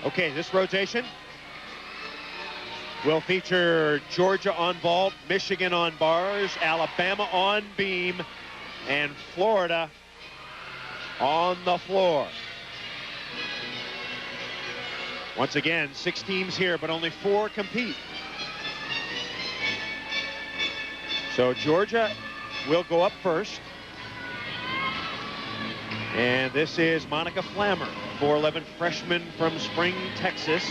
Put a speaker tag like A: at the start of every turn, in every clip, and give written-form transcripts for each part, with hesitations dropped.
A: Okay, this rotation will feature Georgia on vault, Michigan on bars, Alabama on beam, and Florida on the floor. Once again, 6 teams here, but only 4 compete. So Georgia will go up first. And this is Monica Flammer, 4'11" freshman from Spring, Texas,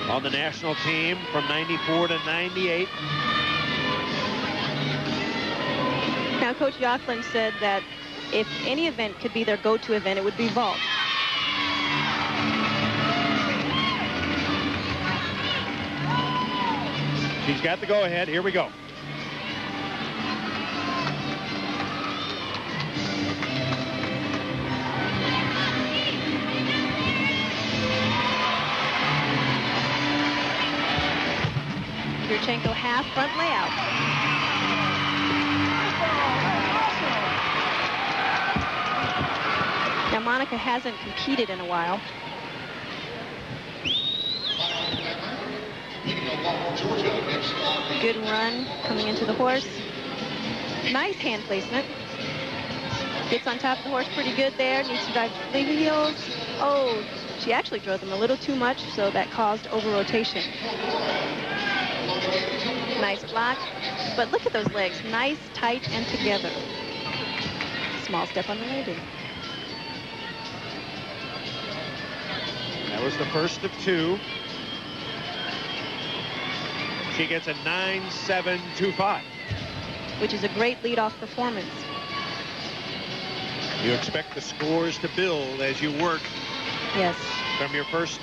A: on the national team from 94 to 98.
B: Now, Coach Jocklin said that if any event could be their go-to event, it would be vault.
A: She's got the go-ahead. Here we go.
B: Yurchenko half front layout. Now Monica hasn't competed in a while. Good run coming into the horse. Nice hand placement. Gets on top of the horse pretty good there. Needs to drive the heels. Oh, she actually drove them a little too much, so that caused over-rotation. Nice block, but look at those legs. Nice, tight, and together. Small step on the landing.
A: That was the first of 2. She gets a 9.725.
B: Which is a great leadoff performance.
A: You expect the scores to build as you work.
B: Yes.
A: From your first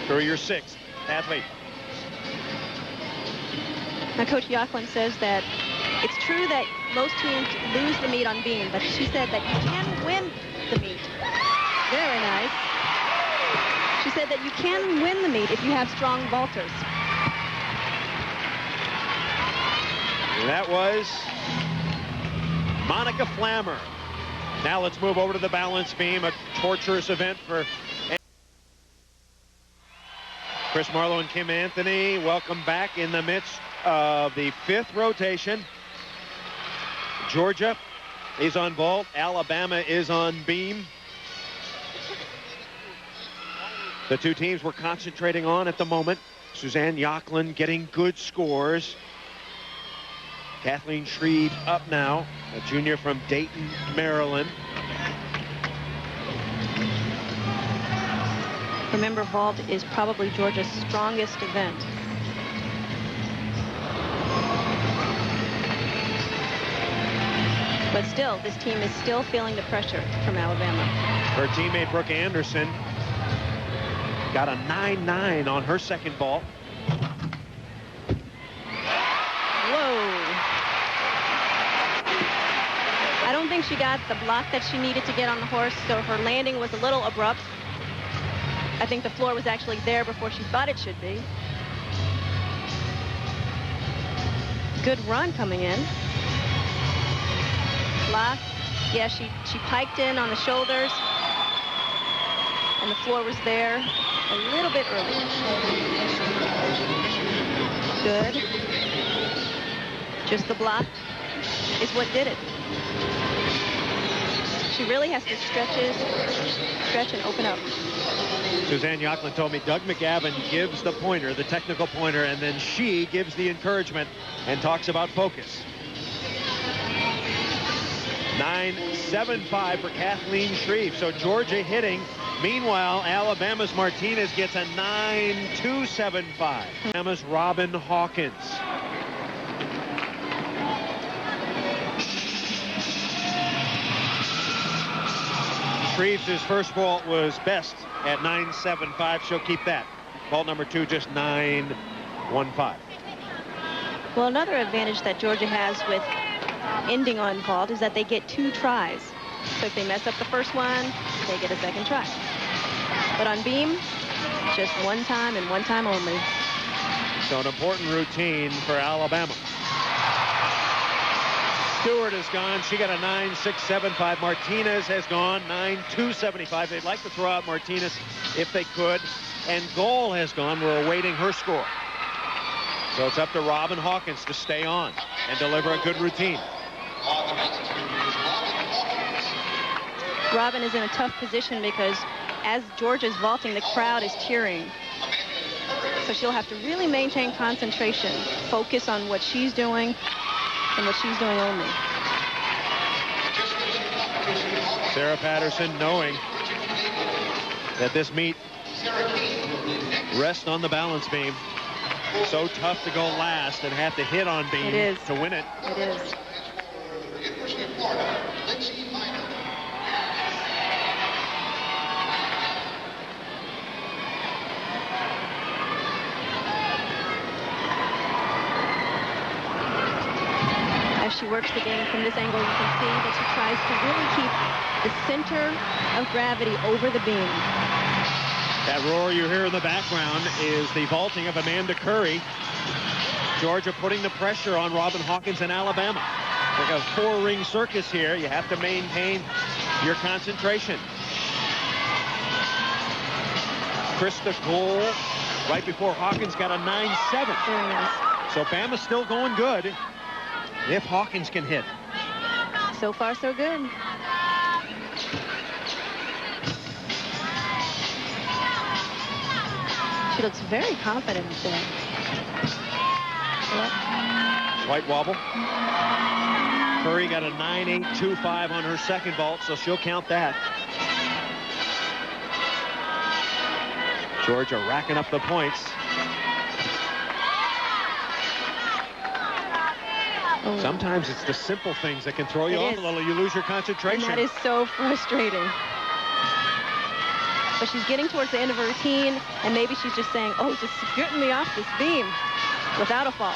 A: through your 6th athlete.
B: Now, Coach Jocklin says that it's true that most teams lose the meet on beam, but she said that you can win the meet. Very nice. She said that you can win the meet if you have strong vaulters.
A: That was Monica Flammer. Now let's move over to the balance beam, a torturous event for Chris Marlowe and Kim Anthony. Welcome back in the midst of the 5th rotation. Georgia is on vault. Alabama is on beam. The 2 teams we're concentrating on at the moment. Suzanne Jocklin getting good scores. Kathleen Shrieves up now, a junior from Dayton, Maryland.
B: Remember, vault is probably Georgia's strongest event. But still, this team is still feeling the pressure from Alabama.
A: Her teammate Brooke Anderson got a 9.9 on her second vault.
B: Whoa. I don't think she got the block that she needed to get on the horse, so her landing was a little abrupt. I think the floor was actually there before she thought it should be. Good run coming in. Block. Yeah, she piked in on the shoulders, and the floor was there a little bit early. Good. Just the block is what did it. She really has to stretch and open up.
A: Suzanne Jocklin told me Doug McGavin gives the pointer, the technical pointer, and then she gives the encouragement and talks about focus. 9.75 for Kathleen Shrieves. So Georgia hitting. Meanwhile, Alabama's Martinez gets a 9.275. Alabama's Robin Hawkins. Shrieves' first vault was best at 9.75. She'll keep that. Vault number 2, just 9.15.
B: Well, another advantage that Georgia has with ending on vault is that they get 2 tries. So if they mess up the first one, they get a second try. But on beam, just 1 time and 1 time only.
A: So an important routine for Alabama. Stewart has gone. She got a 9.675. Martinez has gone 9.275. They'd like to throw out Martinez if they could. And Gall has gone. We're awaiting her score. So it's up to Robin Hawkins to stay on and deliver a good routine.
B: Robin is in a tough position because as Georgia's vaulting, the crowd is cheering. So she'll have to really maintain concentration, focus on what she's doing and what she's doing only.
A: Sarah Patterson, knowing that this meet rests on the balance beam. So tough to go last and have to hit on beam to win it.
B: It is. As she works the game from this angle, you can see that she tries to really keep the center of gravity over the beam.
A: That roar you hear in the background is the vaulting of Amanda Curry. Georgia putting the pressure on Robin Hawkins and Alabama. Like a four-ring circus here. You have to maintain your concentration. Krista Cole right before Hawkins got a 9.7.
B: Very nice.
A: So Bama's still going good if Hawkins can hit.
B: So far, so good. She looks very confident there.
A: White wobble. Curry got a 9.825 on her second vault, so she'll count that. Georgia racking up the points.
B: Oh.
A: Sometimes it's the simple things that can throw you off a little. You lose your concentration.
B: And that is so frustrating. But she's getting towards the end of her routine, and maybe she's just saying, oh, just getting me off this beam without a fall.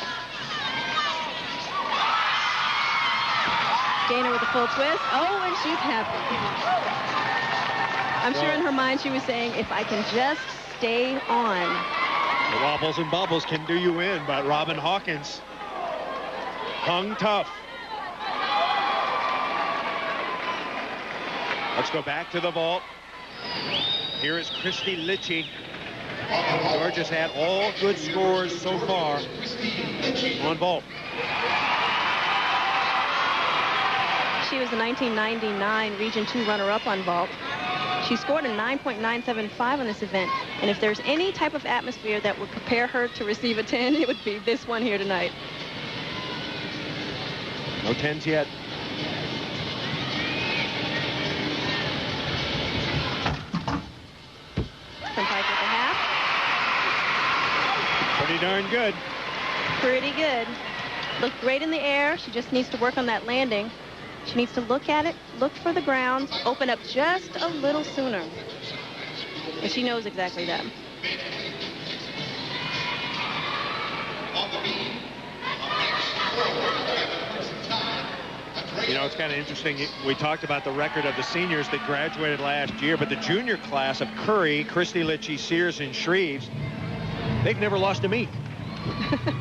B: Gainer with a full twist. Oh, and she's happy. I'm sure in her mind she was saying, if I can just stay on.
A: The wobbles and bubbles can do you in, but Robin Hawkins hung tough. Let's go back to the vault. Here is Christy Litchie. Georgia's had all good scores so far on vault.
B: She was the 1999 Region 2 runner-up on vault. She scored a 9.975 on this event. And if there's any type of atmosphere that would prepare her to receive a 10, it would be this one here tonight.
A: No 10s yet.
B: Some pipe with a half.
A: Pretty darn good.
B: Pretty good. Looked great in the air. She just needs to work on that landing. She needs to look at it, look for the ground, open up just a little sooner. And she knows exactly that.
A: You know, it's kind of interesting. We talked about the record of the seniors that graduated last year, but the junior class of Curry, Christy Litchie, Sears, and Shrieves, they've never lost a meet.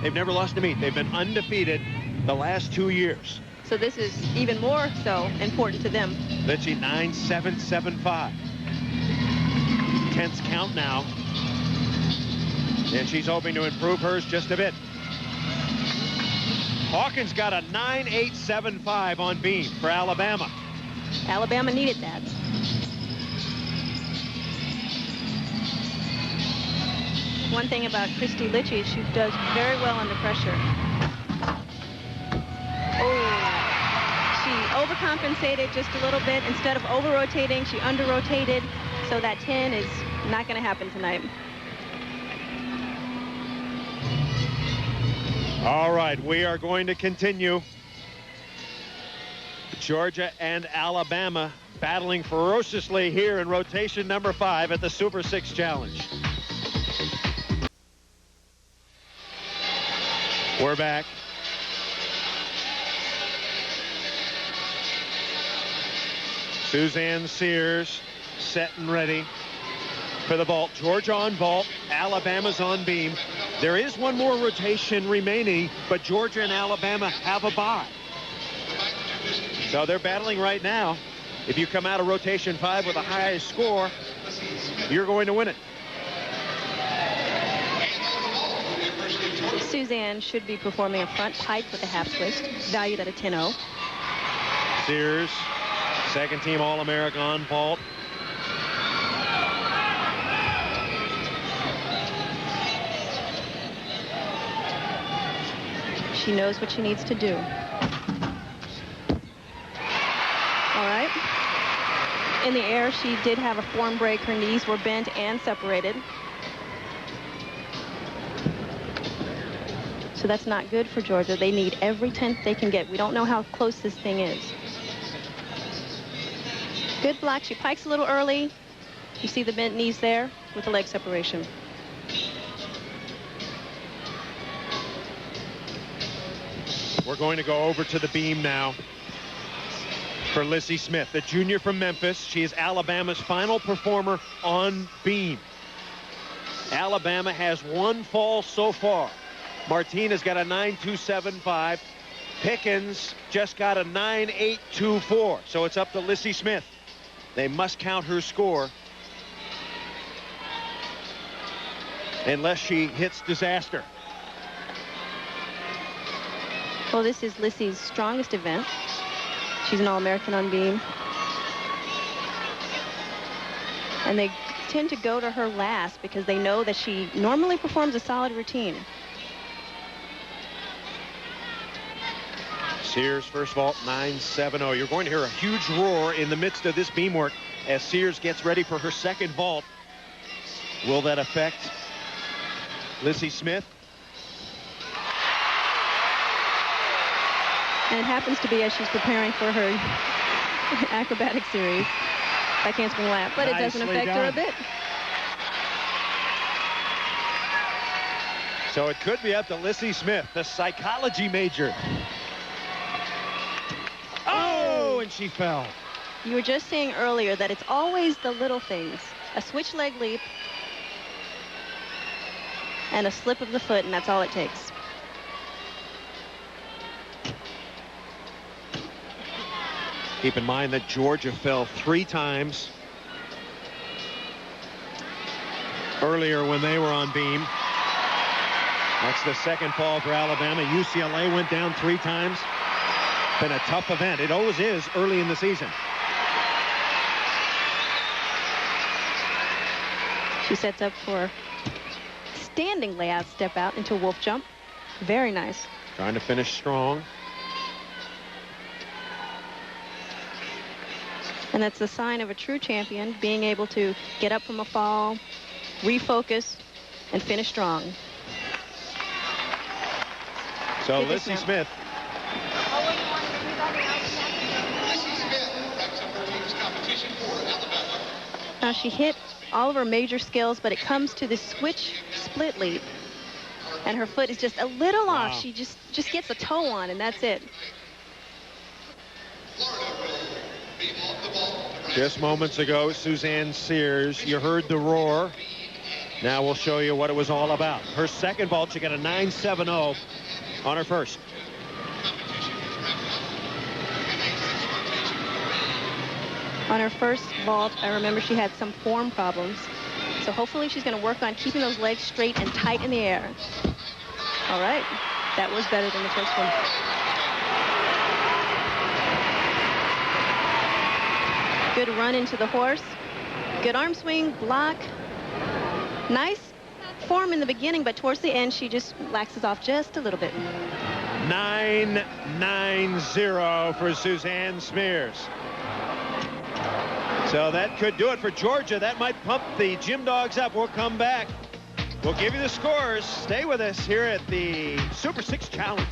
A: They've never lost a meet. They've been undefeated the last 2 years.
B: So this is even more so important to them.
A: Litchie 9.775. Tenths count now. And she's hoping to improve hers just a bit. Hawkins got a 9.875 on beam for Alabama.
B: Alabama needed that. One thing about Christy Litchie, she does very well under pressure. Oh, she overcompensated just a little bit. Instead of over-rotating, she under-rotated. So that 10 is not going to happen tonight.
A: All right, we are going to continue. Georgia and Alabama battling ferociously here in rotation number 5 at the Super 6 Challenge. We're back. Suzanne Sears set and ready for the vault. Georgia on vault, Alabama's on beam. There is one more rotation remaining, but Georgia and Alabama have a bye. So they're battling right now. If you come out of rotation 5 with the highest score, you're going to win it.
B: Suzanne should be performing a front pike with a half twist, valued at a 10-0.
A: Sears, second team All-American on vault.
B: She knows what she needs to do. All right. In the air, she did have a form break. Her knees were bent and separated. So that's not good for Georgia. They need every tenth they can get. We don't know how close this thing is. Good block. She pikes a little early. You see the bent knees there with the leg separation.
A: We're going to go over to the beam now for Lizzy Smith, the junior from Memphis. She is Alabama's final performer on beam. Alabama has one fall so far. Martinez got a 9.275. Pickens just got a 9.824. So it's up to Lizzy Smith. They must count her score unless she hits disaster.
B: Well, this is Lizzy's strongest event. She's an All-American on beam. And they tend to go to her last because they know that she normally performs a solid routine.
A: Sears first vault 9.70. You're going to hear a huge roar in the midst of this beam work as Sears gets ready for her second vault. Will that affect Lizzy Smith?
B: And it happens to be as she's preparing for her acrobatic series. Back handspring lap, but it doesn't affect her a bit.
A: So it could be up to Lizzy Smith, the psychology major. Oh, and she fell.
B: You were just saying earlier that it's always the little things. A switch leg leap and a slip of the foot, and that's all it takes.
A: Keep in mind that Georgia fell 3 times earlier when they were on beam. That's the second fall for Alabama. UCLA went down 3 times. Been a tough event. It always is early in the season.
B: She sets up for standing layout step out into wolf jump. Very nice.
A: Trying to finish strong.
B: And that's the sign of a true champion, being able to get up from a fall, refocus, and finish strong.
A: So Lizzy Smith.
B: Now she hit all of her major skills, but it comes to this switch split leap. And her foot is just a little off. She just gets a toe on, and that's it.
A: Just moments ago, Suzanne Sears, you heard the roar. Now we'll show you what it was all about. Her second vault, she got a 9.70 on her first.
B: On her first vault, I remember she had some form problems. So hopefully she's going to work on keeping those legs straight and tight in the air. All right. That was better than the first one. Good run into the horse. Good arm swing, block. Nice form in the beginning, but towards the end, she just laxes off just a little bit.
A: 9.90 for Suzanne Sears. So that could do it for Georgia. That might pump the Gym Dogs up. We'll come back. We'll give you the scores. Stay with us here at the Super 6 Challenge.